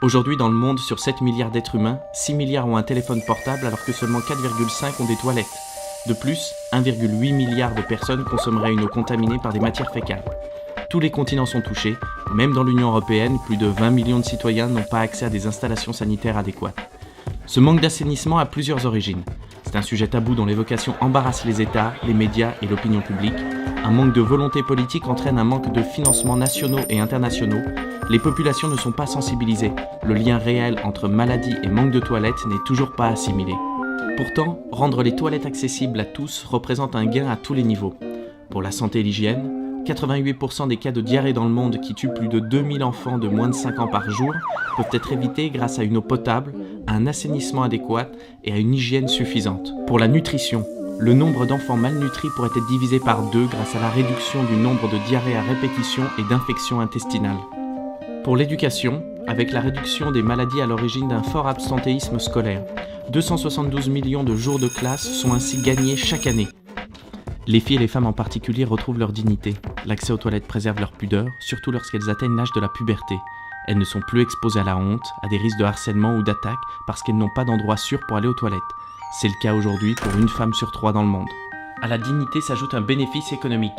Aujourd'hui, dans le monde, sur 7 milliards d'êtres humains, 6 milliards ont un téléphone portable alors que seulement 4,5 ont des toilettes. De plus, 1,8 milliard de personnes consommeraient une eau contaminée par des matières fécales. Tous les continents sont touchés, même dans l'Union européenne, plus de 20 millions de citoyens n'ont pas accès à des installations sanitaires adéquates. Ce manque d'assainissement a plusieurs origines. C'est un sujet tabou dont l'évocation embarrasse les États, les médias et l'opinion publique. Un manque de volonté politique entraîne un manque de financements nationaux et internationaux. Les populations ne sont pas sensibilisées. Le lien réel entre maladie et manque de toilettes n'est toujours pas assimilé. Pourtant, rendre les toilettes accessibles à tous représente un gain à tous les niveaux. Pour la santé et l'hygiène, 88% des cas de diarrhée dans le monde qui tuent plus de 2000 enfants de moins de 5 ans par jour peuvent être évités grâce à une eau potable, à un assainissement adéquat et à une hygiène suffisante. Pour la nutrition, le nombre d'enfants malnutris pourrait être divisé par 2 grâce à la réduction du nombre de diarrhées à répétition et d'infections intestinales. Pour l'éducation, avec la réduction des maladies à l'origine d'un fort absentéisme scolaire, 272 millions de jours de classe sont ainsi gagnés chaque année. Les filles et les femmes en particulier retrouvent leur dignité. L'accès aux toilettes préserve leur pudeur, surtout lorsqu'elles atteignent l'âge de la puberté. Elles ne sont plus exposées à la honte, à des risques de harcèlement ou d'attaque parce qu'elles n'ont pas d'endroit sûr pour aller aux toilettes. C'est le cas aujourd'hui pour une femme sur 3 dans le monde. À la dignité s'ajoute un bénéfice économique.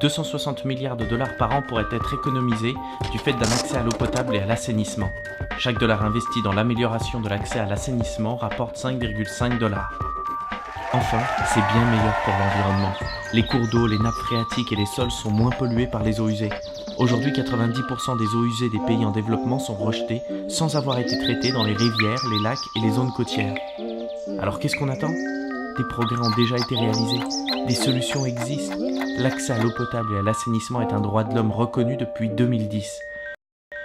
260 milliards de dollars par an pourraient être économisés du fait d'un accès à l'eau potable et à l'assainissement. Chaque dollar investi dans l'amélioration de l'accès à l'assainissement rapporte 5,5 dollars. Enfin, c'est bien meilleur pour l'environnement. Les cours d'eau, les nappes phréatiques et les sols sont moins pollués par les eaux usées. Aujourd'hui, 90% des eaux usées des pays en développement sont rejetées sans avoir été traitées dans les rivières, les lacs et les zones côtières. Alors qu'est-ce qu'on attend ? Des progrès ont déjà été réalisés, des solutions existent. L'accès à l'eau potable et à l'assainissement est un droit de l'homme reconnu depuis 2010.